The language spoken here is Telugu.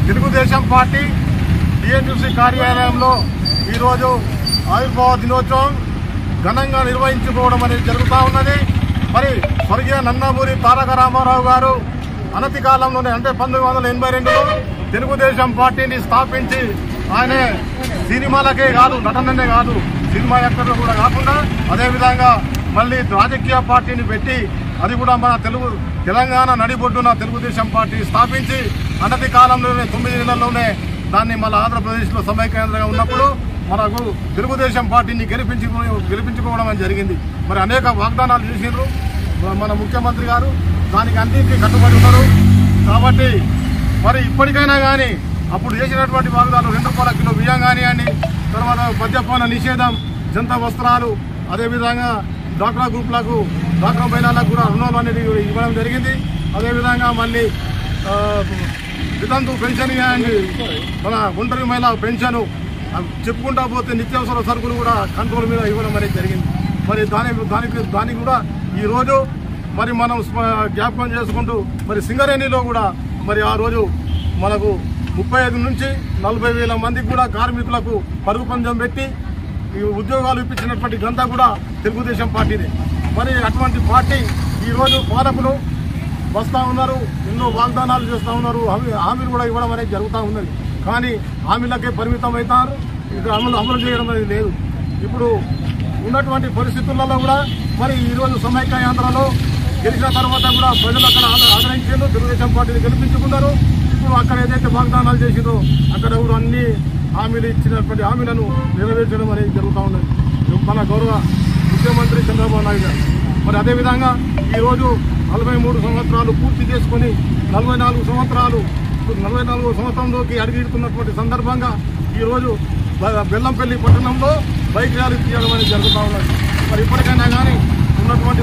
తెలుగుదేశం పార్టీ టీఎన్యూసీ కార్యాలయంలో ఈరోజు ఆవిర్భావ దినోత్సవం ఘనంగా నిర్వహించుకోవడం అనేది జరుగుతూ ఉన్నది. మరి స్వర్గీయ నందమూరి తారక రామారావు గారు అనతి కాలంలోనే అంటే 1982లో తెలుగుదేశం పార్టీని స్థాపించి ఆయన సినిమాలకే కాదు, నటననే కాదు, సినిమా యాక్టర్లు కూడా కాకుండా అదేవిధంగా మళ్ళీ రాజకీయ పార్టీని పెట్టి అది కూడా మన తెలంగాణ నడిబొడ్డున తెలుగుదేశం పార్టీ స్థాపించి అనతి కాలంలోనే 9 నెలల్లోనే దాన్ని మళ్ళీ ఆంధ్రప్రదేశ్లో సమైక్యాంధ్రంగా ఉన్నప్పుడు మనకు తెలుగుదేశం పార్టీని గెలిపించుకోవడం అని జరిగింది. మరి అనేక వాగ్దానాలు చేసిండ్రు మన ముఖ్యమంత్రి గారు, దానికి అన్నింటికీ కట్టుబడి ఉన్నారు. కాబట్టి మరి ఇప్పటికైనా కానీ అప్పుడు చేసినటువంటి వాగ్దానాలు 2 రూపాయల కిలో బియ్యం కానివ్వండి, తర్వాత మద్యపాన నిషేధం, జంత వస్త్రాలు, అదేవిధంగా డ్వాక్రా గ్రూపులకు, డ్వాక్రా మహిళలకు కూడా రుణాలు అనేది ఇవ్వడం జరిగింది. అదేవిధంగా మళ్ళీ వితంతు పెన్షన్ కానివ్వండి, మన ఒంటరి మహిళ పెన్షను చెప్పుకుంటా పోతే నిత్యావసర సరుకులు కూడా కంట్రోల్ మీద ఇవ్వడం అనేది జరిగింది. మరి దానికి కూడా ఈరోజు మరి మనం జ్ఞాపకం చేసుకుంటూ మరి సింగరేణిలో కూడా మరి ఆ రోజు మనకు 35 నుంచి 40 వేల మందికి కూడా కార్మికులకు పరుగు పందెం పెట్టి ఈ ఉద్యోగాలు ఇప్పించినటువంటి గంతా కూడా తెలుగుదేశం పార్టీనే. మరి అటువంటి పార్టీ ఈరోజు పాలకులు వస్తూ ఉన్నారు, ఎన్నో వాగ్దానాలు చేస్తూ ఉన్నారు, హామీలు కూడా ఇవ్వడం అనేది జరుగుతూ ఉన్నది. కానీ హామీలకే పరిమితం అవుతారు, ఇక్కడ అమలు చేయడం అనేది లేదు. ఇప్పుడు ఉన్నటువంటి పరిస్థితులలో కూడా మరి ఈరోజు సమైక్యాంధ్రలో గెలిచిన తర్వాత కూడా ప్రజలు అక్కడ ఆదరించారు, తెలుగుదేశం పార్టీని గెలిపించుకున్నారు. ఇప్పుడు అక్కడ ఏదైతే వాగ్దానాలు చేసిందో అక్కడ కూడా అన్ని హామీలు ఇచ్చినటువంటి హామీలను నెరవేర్చడం అనేది జరుగుతూ ఉన్నది మన గౌరవ ముఖ్యమంత్రి చంద్రబాబు నాయుడు గారు. మరి అదేవిధంగా ఈరోజు 43 సంవత్సరాలు పూర్తి చేసుకొని 44 సంవత్సరంలోకి అడుగుతున్నటువంటి సందర్భంగా ఈరోజు బెల్లంపల్లి పట్టణంలో బైక్ ర్యాలీ తీయడం అనేది జరుగుతూ ఉన్నది. మరి ఇప్పటికైనా కానీ ఉన్నటువంటి